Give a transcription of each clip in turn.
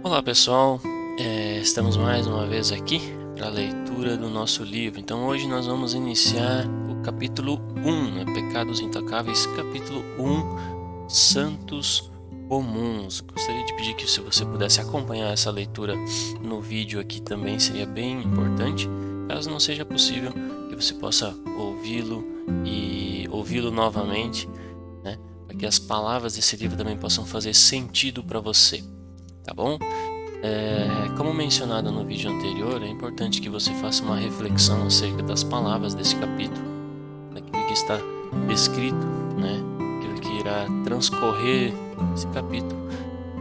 Olá pessoal, estamos mais uma vez aqui para a leitura do nosso livro. Então hoje nós vamos iniciar o capítulo 1, Pecados Intocáveis, capítulo 1, Santos Comuns. Gostaria de pedir que se você pudesse acompanhar essa leitura no vídeo aqui também seria bem importante. Caso não seja possível, que você possa ouvi-lo novamente, né, para que as palavras desse livro também possam fazer sentido para você. Tá bom? Como mencionado no vídeo anterior, é importante que você faça uma reflexão acerca das palavras desse capítulo, daquilo que está escrito, né? Aquilo que irá transcorrer esse capítulo,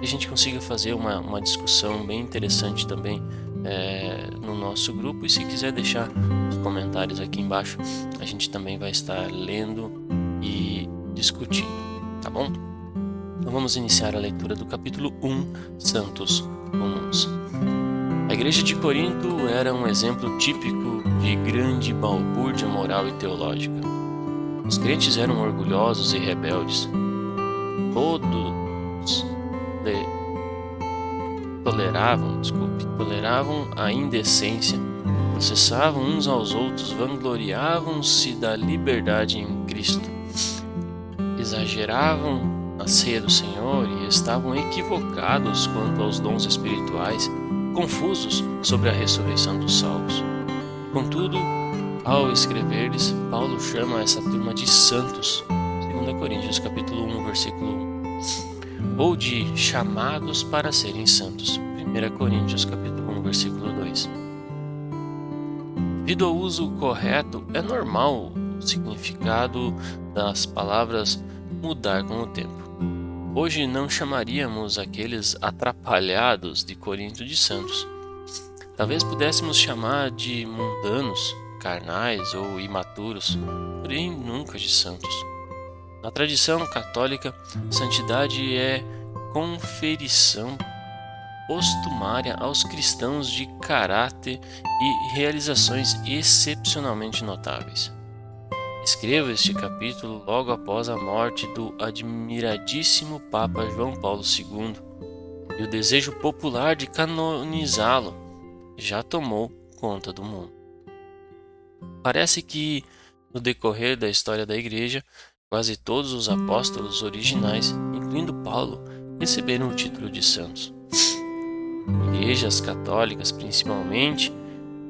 e a gente consiga fazer uma discussão bem interessante também no nosso grupo. E se quiser deixar os comentários aqui embaixo, a gente também vai estar lendo e discutindo, tá bom? Então vamos iniciar a leitura do capítulo 1, Santos Comuns. A igreja de Corinto era um exemplo típico de grande balbúrdia moral e teológica. Os crentes eram orgulhosos e rebeldes. Todos toleravam a indecência, processavam uns aos outros, vangloriavam-se da liberdade em Cristo, exageravam a ceia do Senhor e estavam equivocados quanto aos dons espirituais, confusos sobre a ressurreição dos salvos. Contudo, ao escrever-lhes, Paulo chama essa turma de santos, 2 Coríntios capítulo 1, versículo 1, ou de chamados para serem santos, 1 Coríntios capítulo 1, versículo 2. Devido ao uso correto, é normal o significado das palavras mudar com o tempo. Hoje não chamaríamos aqueles atrapalhados de Corinto de santos. Talvez pudéssemos chamar de mundanos, carnais ou imaturos, porém nunca de santos. Na tradição católica, santidade é conferição postumária aos cristãos de caráter e realizações excepcionalmente notáveis. Escreva este capítulo logo após a morte do admiradíssimo Papa João Paulo II, e o desejo popular de canonizá-lo já tomou conta do mundo. Parece que, no decorrer da história da Igreja, quase todos os apóstolos originais, incluindo Paulo, receberam o título de santos. Igrejas católicas, principalmente,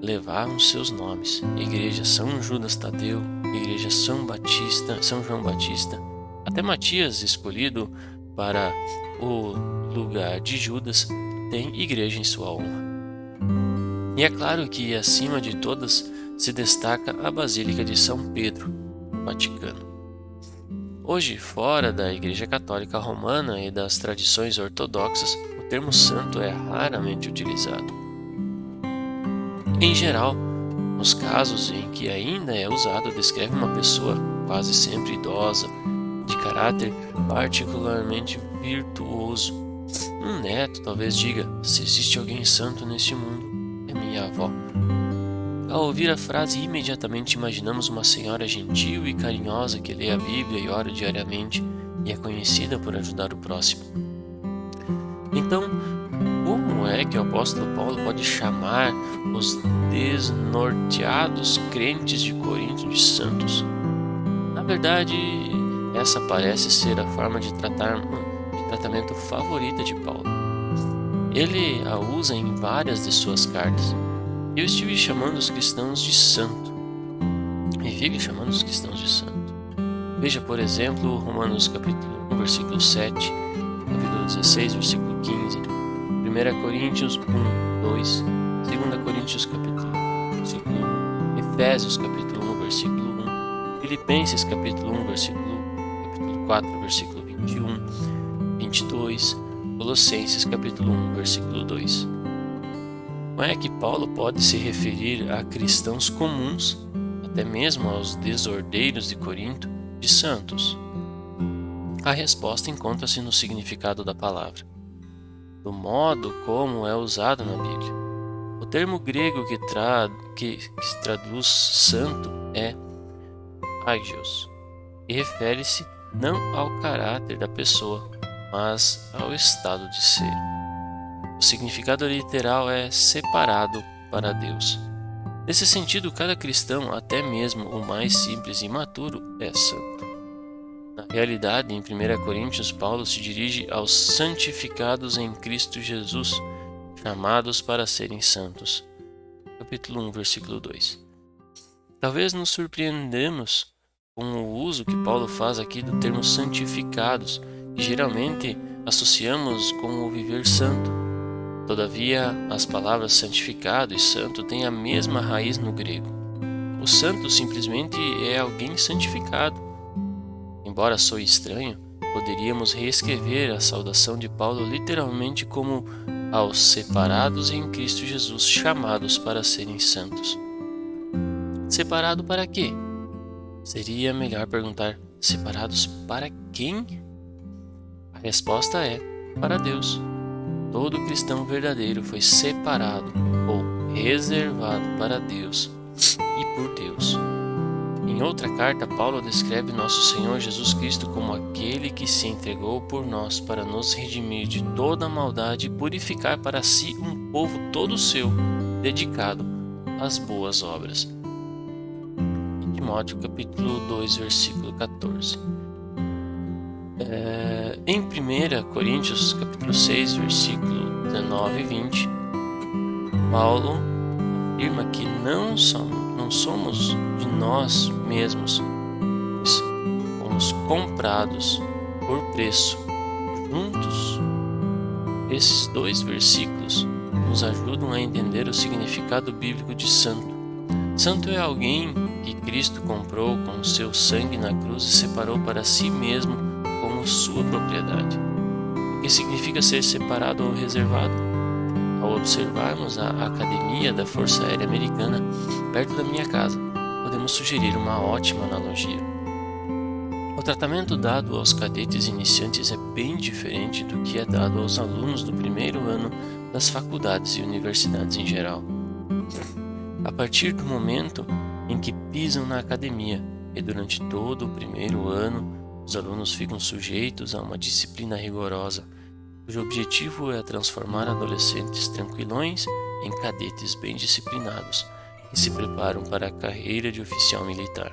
levavam seus nomes: Igreja São Judas Tadeu, Igreja São João Batista, até Matias, escolhido para o lugar de Judas, tem igreja em sua honra. E é claro que acima de todas se destaca a Basílica de São Pedro, no Vaticano. Hoje, fora da Igreja Católica Romana e das tradições ortodoxas, o termo santo é raramente utilizado. Em geral, nos casos em que ainda é usado, descreve uma pessoa quase sempre idosa, de caráter particularmente virtuoso. Um neto talvez diga: se existe alguém santo neste mundo, é minha avó. Ao ouvir a frase, imediatamente imaginamos uma senhora gentil e carinhosa que lê a Bíblia e ora diariamente e é conhecida por ajudar o próximo. Então, como é que o apóstolo Paulo pode chamar os desnorteados crentes de Corinto de santos? Na verdade, essa parece ser a forma de tratamento favorita de Paulo. Ele a usa em várias de suas cartas. Eu estive chamando os cristãos de santo, e fico chamando os cristãos de santo. Veja, por exemplo, Romanos capítulo 1, versículo 7, capítulo 16, versículo 15, 1 Coríntios 1, 2, 2 Coríntios capítulo 1, versículo 1, Efésios capítulo 1, versículo 1, Filipenses capítulo 1, versículo 1, capítulo 4, versículo 21, 22, Colossenses capítulo 1, versículo 2. Como é que Paulo pode se referir a cristãos comuns, até mesmo aos desordeiros de Corinto, de santos? A resposta encontra-se no significado da palavra, do modo como é usado na Bíblia. O termo grego que se traduz santo é agios, e refere-se não ao caráter da pessoa, mas ao estado de ser. O significado literal é separado para Deus. Nesse sentido, cada cristão, até mesmo o mais simples e imaturo, é santo. Na realidade, em 1 Coríntios, Paulo se dirige aos santificados em Cristo Jesus, chamados para serem santos. Capítulo 1, versículo 2. Talvez nos surpreendamos com o uso que Paulo faz aqui do termo santificados, que geralmente associamos com o viver santo. Todavia, as palavras santificado e santo têm a mesma raiz no grego. O santo simplesmente é alguém santificado. Embora soe estranho, poderíamos reescrever a saudação de Paulo literalmente como aos separados em Cristo Jesus, chamados para serem santos. Separado para quê? Seria melhor perguntar: separados para quem? A resposta é: para Deus. Todo cristão verdadeiro foi separado ou reservado para Deus e por Deus. Em outra carta, Paulo descreve nosso Senhor Jesus Cristo como aquele que se entregou por nós para nos redimir de toda a maldade e purificar para si um povo todo seu, dedicado às boas obras. Timóteo capítulo 2, versículo 14. Em 1 Coríntios capítulo 6, versículo 19 e 20, Paulo afirma que não somos de nós mesmos, pois fomos comprados por preço. Juntos, esses dois versículos nos ajudam a entender o significado bíblico de santo. Santo é alguém que Cristo comprou com seu sangue na cruz e separou para si mesmo como sua propriedade. O que significa ser separado ou reservado? Ao observarmos a Academia da Força Aérea Americana perto da minha casa, podemos sugerir uma ótima analogia. O tratamento dado aos cadetes iniciantes é bem diferente do que é dado aos alunos do primeiro ano das faculdades e universidades em geral. A partir do momento em que pisam na academia e durante todo o primeiro ano, os alunos ficam sujeitos a uma disciplina rigorosa, cujo objetivo é transformar adolescentes tranquilões em cadetes bem disciplinados que se preparam para a carreira de oficial militar.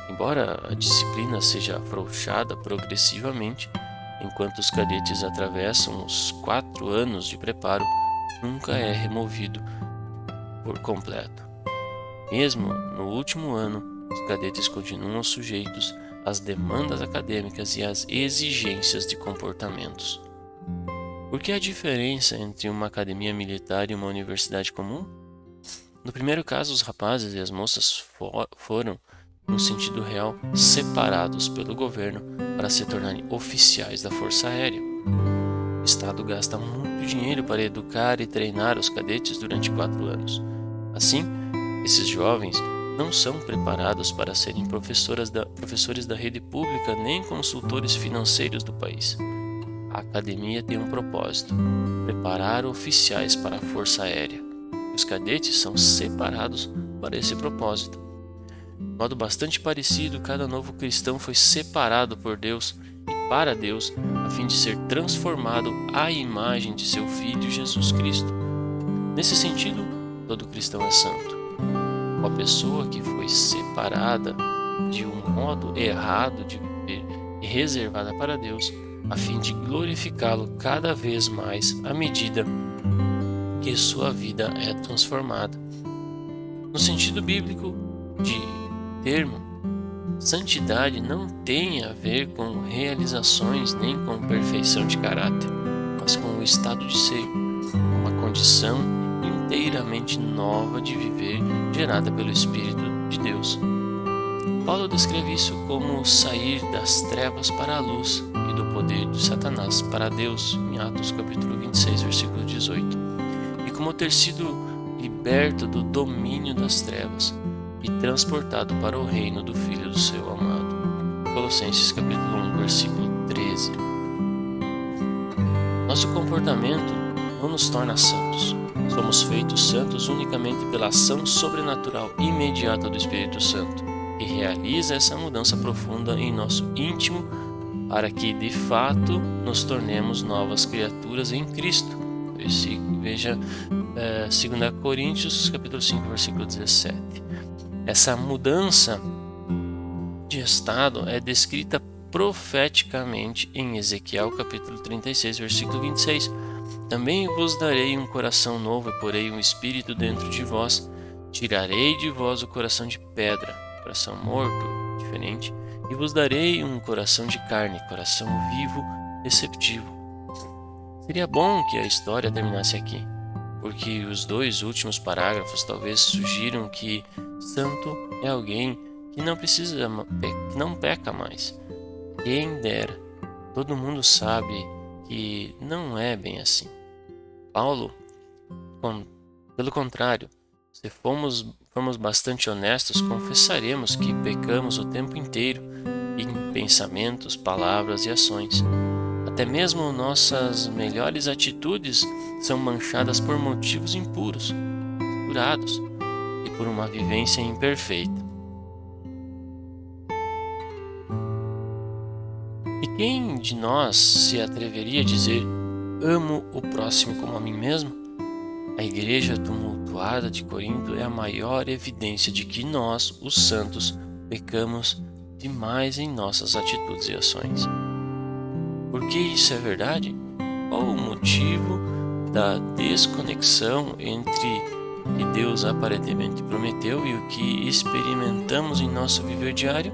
Embora a disciplina seja afrouxada progressivamente, enquanto os cadetes atravessam os 4 anos de preparo, nunca é removido por completo. Mesmo no último ano, os cadetes continuam sujeitos às demandas acadêmicas e às exigências de comportamentos. Por que a diferença entre uma academia militar e uma universidade comum? No primeiro caso, os rapazes e as moças foram, no sentido real, separados pelo governo para se tornarem oficiais da Força Aérea. O Estado gasta muito dinheiro para educar e treinar os cadetes durante 4 anos. Assim, esses jovens não são preparados para serem professores da rede pública nem consultores financeiros do país. A academia tem um propósito: preparar oficiais para a Força Aérea. Os cadetes são separados para esse propósito. De modo bastante parecido, cada novo cristão foi separado por Deus e para Deus, a fim de ser transformado à imagem de seu Filho Jesus Cristo. Nesse sentido, todo cristão é santo. Uma pessoa que foi separada de um modo errado de viver e reservada para Deus, a fim de glorificá-lo cada vez mais à medida que sua vida é transformada. No sentido bíblico de termo, santidade não tem a ver com realizações nem com perfeição de caráter, mas com o estado de ser, uma condição inteiramente nova de viver, gerada pelo Espírito de Deus. Paulo descreve isso como sair das trevas para a luz e do poder de Satanás para Deus, em Atos capítulo 26, versículo 18, e como ter sido liberto do domínio das trevas e transportado para o reino do Filho do seu amado. Colossenses capítulo 1, versículo 13. Nosso comportamento não nos torna santos. Somos feitos santos unicamente pela ação sobrenatural imediata do Espírito Santo, que realiza essa mudança profunda em nosso íntimo para que, de fato, nos tornemos novas criaturas em Cristo, Veja 2 Coríntios, capítulo 5, versículo 17. Essa mudança de estado é descrita profeticamente em Ezequiel, capítulo 36, versículo 26. Também vos darei um coração novo e porei um espírito dentro de vós. Tirarei de vós o coração de pedra, coração morto, diferente, e vos darei um coração de carne, coração vivo, receptivo. Seria bom que a história terminasse aqui, porque os 2 últimos parágrafos talvez sugiram que santo é alguém que não peca mais. Quem dera, todo mundo sabe que não é bem assim. Paulo, pelo contrário, se formos bastante honestos, confessaremos que pecamos o tempo inteiro em pensamentos, palavras e ações. Até mesmo nossas melhores atitudes são manchadas por motivos impuros, curados e por uma vivência imperfeita. E quem de nós se atreveria a dizer: amo o próximo como a mim mesmo? A igreja tumultuada de Corinto é a maior evidência de que nós, os santos, pecamos demais em nossas atitudes e ações. Por que isso é verdade? Qual o motivo da desconexão entre o que Deus aparentemente prometeu e o que experimentamos em nosso viver diário?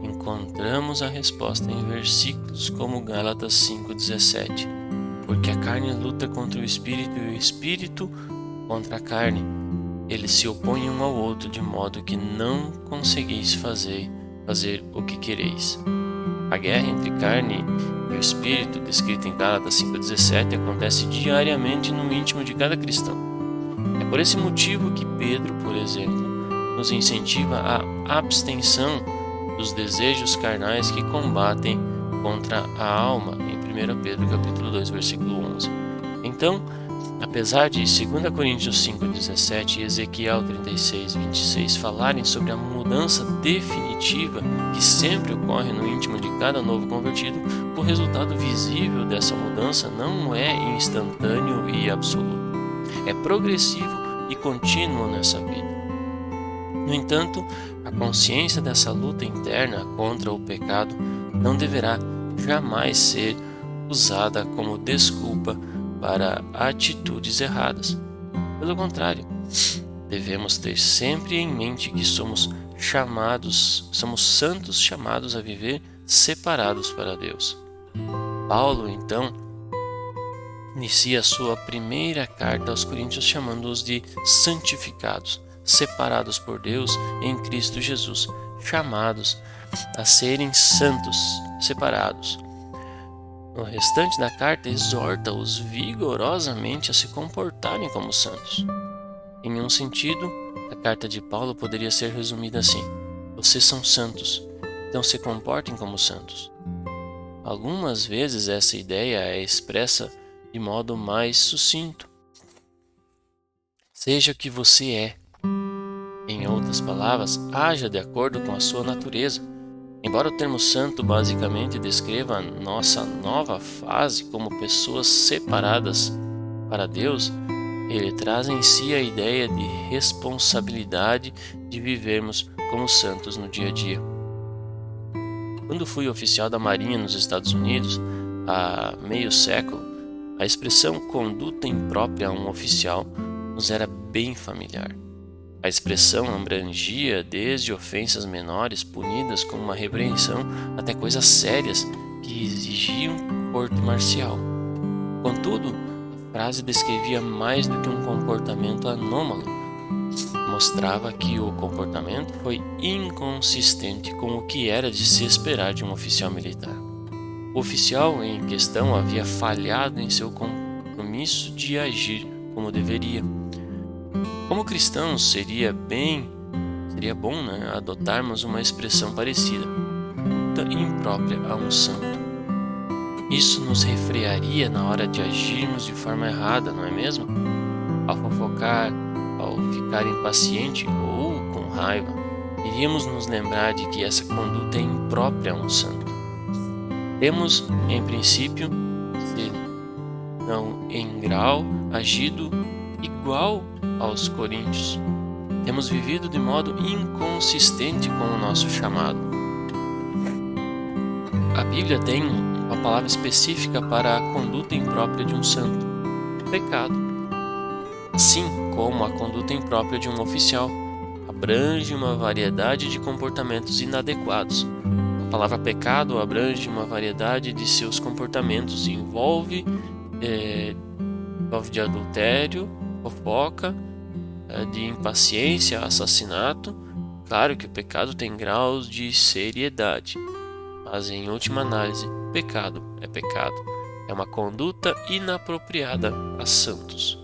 Encontramos a resposta em versículos como Gálatas 5,17. Porque a carne luta contra o espírito e o espírito contra a carne. Eles se opõem um ao outro de modo que não conseguis fazer o que quereis. A guerra entre carne e o espírito, descrita em Gálatas 5,17, acontece diariamente no íntimo de cada cristão. É por esse motivo que Pedro, por exemplo, nos incentiva a abstenção dos desejos carnais que combatem contra a alma, em 1 Pedro capítulo 2, versículo 11. Então, apesar de 2 Coríntios 5,17 e Ezequiel 36, 26 falarem sobre a mudança definitiva que sempre ocorre no íntimo de cada novo convertido, o resultado visível dessa mudança não é instantâneo e absoluto. É progressivo e contínuo nessa vida. No entanto, a consciência dessa luta interna contra o pecado não deverá jamais ser usada como desculpa para atitudes erradas. Pelo contrário, devemos ter sempre em mente que somos santos chamados a viver separados para Deus. Paulo, então, inicia sua primeira carta aos Coríntios chamando-os de santificados, separados por Deus em Cristo Jesus, chamados a serem santos, separados. No restante da carta, exorta-os vigorosamente a se comportarem como santos. Em um sentido, a carta de Paulo poderia ser resumida assim: vocês são santos, então se comportem como santos. Algumas vezes essa ideia é expressa de modo mais sucinto: seja o que você é. Em outras palavras, haja de acordo com a sua natureza. Embora o termo santo basicamente descreva a nossa nova fase como pessoas separadas para Deus, ele traz em si a ideia de responsabilidade de vivermos como santos no dia a dia. Quando fui oficial da Marinha nos Estados Unidos, há meio século, a expressão conduta imprópria a um oficial nos era bem familiar. A expressão abrangia desde ofensas menores punidas com uma repreensão até coisas sérias que exigiam corte marcial. Contudo, a frase descrevia mais do que um comportamento anômalo. Mostrava que o comportamento foi inconsistente com o que era de se esperar de um oficial militar. O oficial em questão havia falhado em seu compromisso de agir como deveria. Como cristãos, seria bom, adotarmos uma expressão parecida, conduta imprópria a um santo. Isso nos refrearia na hora de agirmos de forma errada, não é mesmo? Ao fofocar, ao ficar impaciente ou com raiva, iríamos nos lembrar de que essa conduta é imprópria a um santo. Temos, em princípio, não em grau, agido igual aos coríntios. Temos vivido de modo inconsistente com o nosso chamado. A Bíblia tem uma palavra específica para a conduta imprópria de um santo: pecado. Assim como a conduta imprópria de um oficial abrange uma variedade de comportamentos inadequados. A palavra pecado abrange uma variedade de seus comportamentos e envolve de adultério, fofoca, de impaciência, assassinato. Claro que o pecado tem graus de seriedade, mas em última análise, pecado é pecado. É uma conduta inapropriada a santos.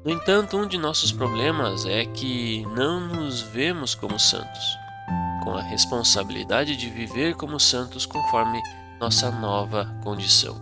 No entanto, um de nossos problemas é que não nos vemos como santos, com a responsabilidade de viver como santos conforme nossa nova condição.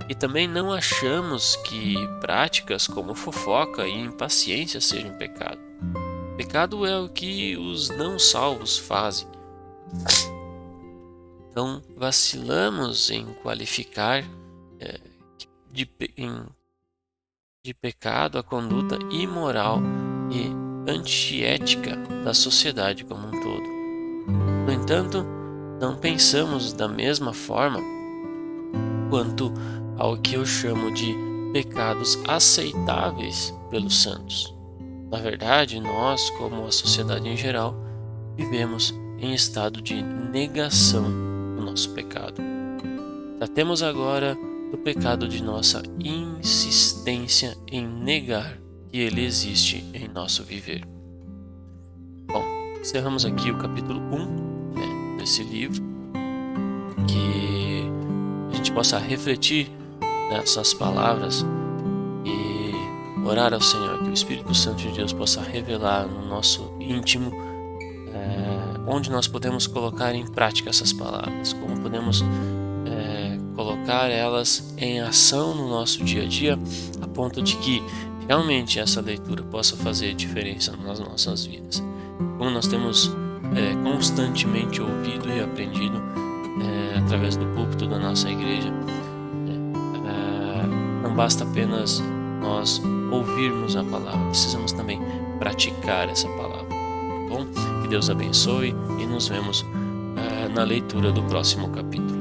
E também não achamos que práticas como fofoca e impaciência sejam pecado. Pecado é o que os não salvos fazem. Então, vacilamos em qualificar de pecado a conduta imoral e antiética da sociedade como um todo. No entanto, não pensamos da mesma forma quanto ao que eu chamo de pecados aceitáveis pelos santos. Na verdade, nós, como a sociedade em geral, vivemos em estado de negação do nosso pecado. Tratemos agora do pecado de nossa insistência em negar que ele existe em nosso viver. Bom, encerramos aqui o capítulo 1 desse livro. Que a gente possa refletir nessas palavras e orar ao Senhor, que o Espírito Santo de Deus possa revelar no nosso íntimo onde nós podemos colocar em prática essas palavras, como podemos colocar elas em ação no nosso dia a dia, a ponto de que realmente essa leitura possa fazer diferença nas nossas vidas. Como nós temos constantemente ouvido e aprendido através do púlpito da nossa igreja, não basta apenas nós ouvirmos a palavra, precisamos também praticar essa palavra. Bom, que Deus abençoe e nos vemos na leitura do próximo capítulo.